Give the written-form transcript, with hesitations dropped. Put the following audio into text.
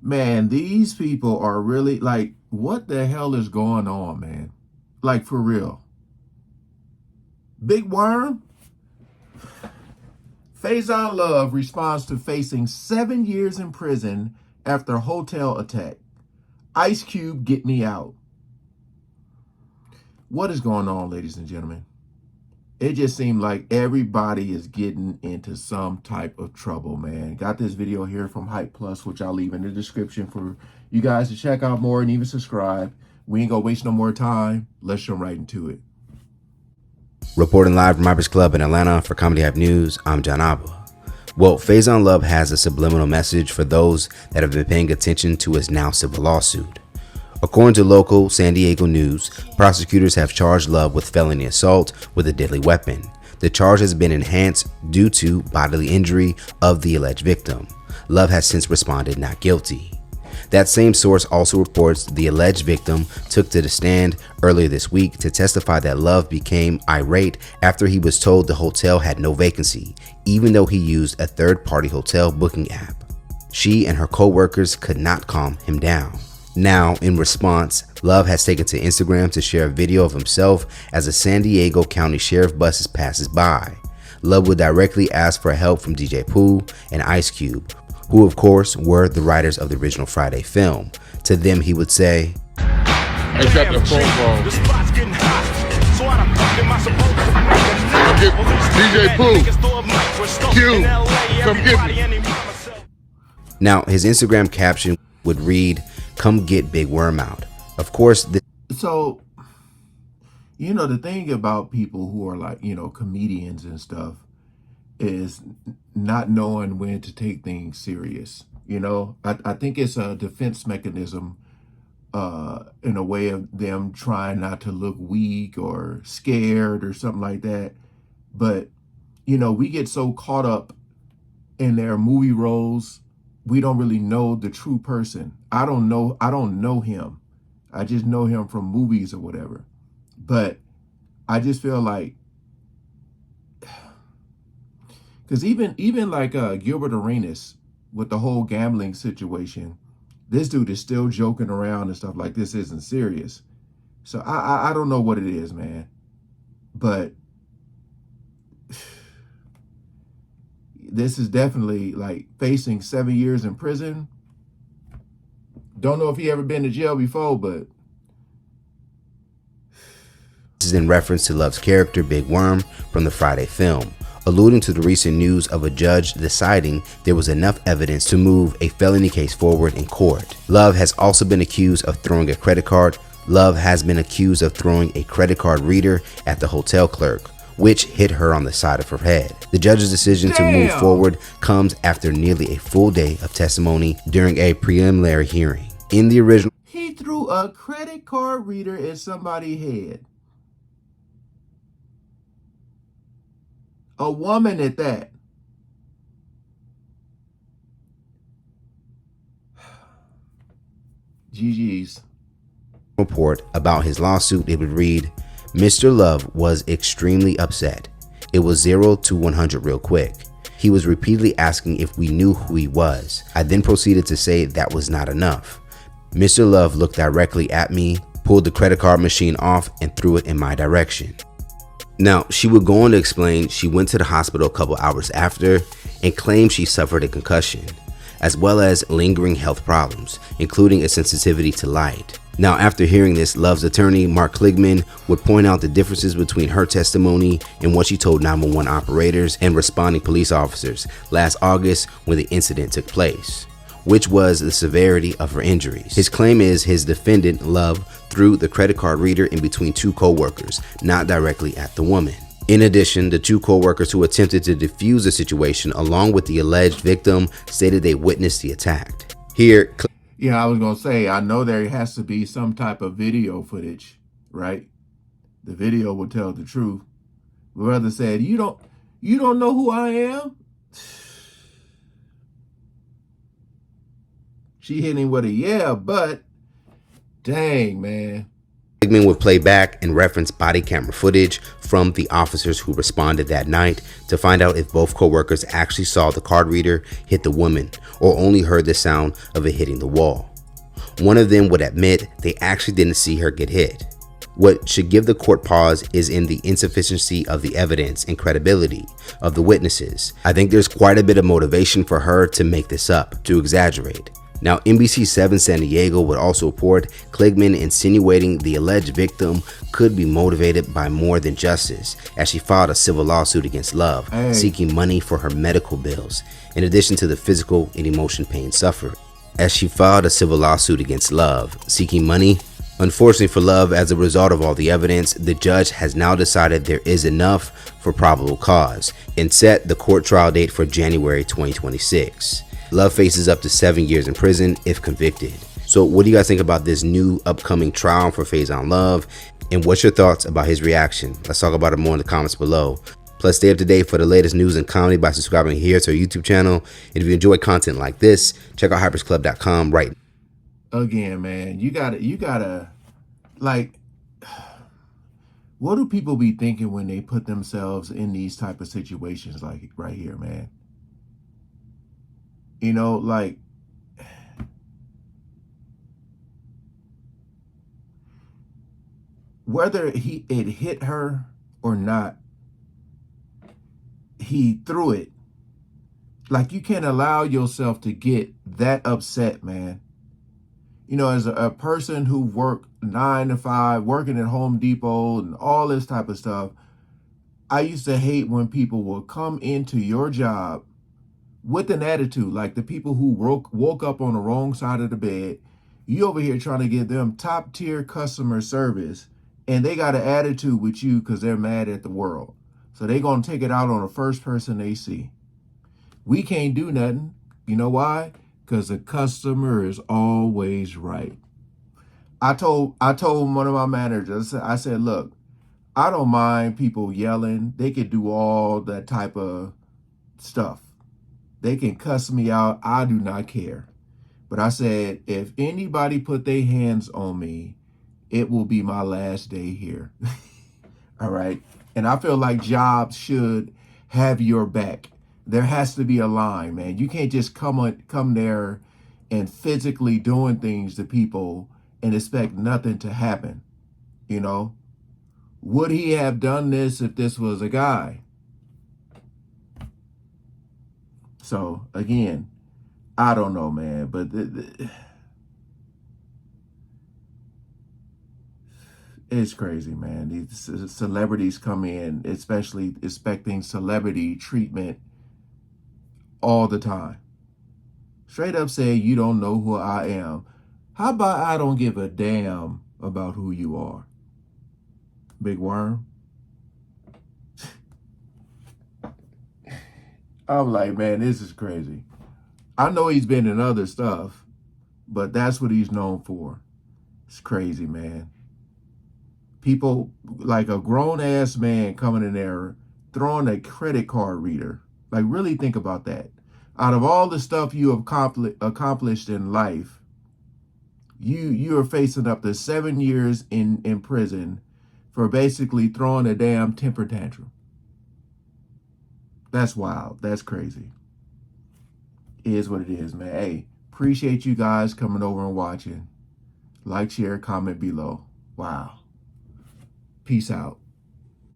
Man, these people are really like, what the hell is going on, man? Like, for real. Big Worm? Faizon Love responds to facing 7 years in prison after hotel attack. Ice Cube, get me out. What is going on, ladies and gentlemen? It just seemed like everybody is getting into some type of trouble, man. Got this video here from Hype Plus, which I'll leave in the description for you guys to check out more and even subscribe. We ain't gonna waste no more time. Let's jump right into it. Reporting live from Hyper's Club in Atlanta for Comedy Hype News, I'm John Abba. Well, Faizon Love has a subliminal message for those that have been paying attention to his now civil lawsuit. According to local San Diego news, prosecutors have charged Love with felony assault with a deadly weapon. The charge has been enhanced due to bodily injury of the alleged victim. Love has since responded not guilty. That same source also reports the alleged victim took to the stand earlier this week to testify that Love became irate after he was told the hotel had no vacancy, even though he used a third-party hotel booking app. She and her co-workers could not calm him down. Now, in response, Love has taken to Instagram to share a video of himself as a San Diego County Sheriff bus passes by. Love would directly ask for help from DJ Pooh and Ice Cube, who of course were the writers of the original Friday film. To them he would say, Accept the phone call. The spot's getting hot. So I done fucked in my supposed to DJ Pooh, Q, come get me. Now his Instagram caption would read, "Come get Big Worm out." Of course, So, the thing about people who are like, comedians and stuff is not knowing when to take things serious. I think it's a defense mechanism in a way of them trying not to look weak or scared or something like that. But, we get so caught up in their movie roles, we don't really know the true person. I don't know him. I just know him from movies or whatever. But I just feel like, because even like Gilbert Arenas with the whole gambling situation, this dude is still joking around and stuff like this isn't serious. So I don't know what it is, man. But this is definitely like facing 7 years in prison. Don't know if he ever been to jail before, but this is in reference to Love's character Big Worm from the Friday film, alluding to the recent news of a judge deciding there was enough evidence to move a felony case forward in court. Love has also been accused of throwing a credit card. Love has been accused of throwing a credit card reader at the hotel clerk, which hit her on the side of her head. The judge's decision to move forward comes after nearly a full day of testimony during a preliminary hearing. In the original, he threw a credit card reader at somebody's head. A woman at that. GG's. Report about his lawsuit, it would read, Mr. Love was extremely upset. It was 0 to 100 real quick. He was repeatedly asking if we knew who he was. I then proceeded to say that was not enough. Mr. Love looked directly at me, pulled the credit card machine off, and threw it in my direction. Now, she would go on to explain she went to the hospital a couple hours after and claimed she suffered a concussion, as well as lingering health problems, including a sensitivity to light. Now, after hearing this, Love's attorney, Mark Kligman, would point out the differences between her testimony and what she told 911 operators and responding police officers last August when the incident took place, which was the severity of her injuries. His claim is his defendant, Love, threw the credit card reader in between two co-workers, not directly at the woman. In addition, the two co-workers who attempted to defuse the situation along with the alleged victim stated they witnessed the attack. Here, I was going to say, I know there has to be some type of video footage, right? The video will tell the truth. The brother said, you don't know who I am? She hit him with a yeah, but dang, man. Kligman would play back and reference body camera footage from the officers who responded that night to find out if both co-workers actually saw the card reader hit the woman or only heard the sound of it hitting the wall. One of them would admit they actually didn't see her get hit. What should give the court pause is in the insufficiency of the evidence and credibility of the witnesses. I think there's quite a bit of motivation for her to make this up, to exaggerate. Now, NBC7 San Diego would also report Kligman insinuating the alleged victim could be motivated by more than justice, as she filed a civil lawsuit against Love, seeking money for her medical bills, in addition to the physical and emotional pain suffered. Unfortunately for Love, as a result of all the evidence, the judge has now decided there is enough for probable cause and set the court trial date for January 2026. Love faces up to 7 years in prison if convicted. So what do you guys think about this new upcoming trial for Faizon Love? And what's your thoughts about his reaction? Let's talk about it more in the comments below. Plus, stay up to date for the latest news and comedy by subscribing here to our YouTube channel. And if you enjoy content like this, check out hypersclub.com right now. Again, man, you gotta, like, what do people be thinking when they put themselves in these type of situations like right here, man? You know, like, whether it hit her or not, he threw it. Like, you can't allow yourself to get that upset, man. You know, as a person who worked 9 to 5, working at Home Depot and all this type of stuff, I used to hate when people would come into your job with an attitude, like the people who woke up on the wrong side of the bed. You over here trying to give them top tier customer service, and they got an attitude with you because they're mad at the world. So they going to take it out on the first person they see. We can't do nothing. You know why? Because the customer is always right. I told one of my managers, I said, look, I don't mind people yelling. They could do all that type of stuff. They can cuss me out. I do not care. But I said, if anybody put their hands on me, it will be my last day here. All right. And I feel like jobs should have your back. There has to be a line, man. You can't just come there and physically doing things to people and expect nothing to happen. You know, would he have done this if this was a guy? So again, I don't know, man, but it's crazy, man. These celebrities come in, especially expecting celebrity treatment all the time. Straight up say, you don't know who I am. How about I don't give a damn about who you are? Big worm. I'm like, man, this is crazy. I know he's been in other stuff, but that's what he's known for. It's crazy, man. People, like a grown-ass man coming in there, throwing a credit card reader. Like, really think about that. Out of all the stuff you have accomplished in life, you are facing up to 7 years in prison for basically throwing a damn temper tantrum. That's wild. That's crazy. It is what it is, man. Hey, appreciate you guys coming over and watching. Like, share, comment below. Wow. Peace out.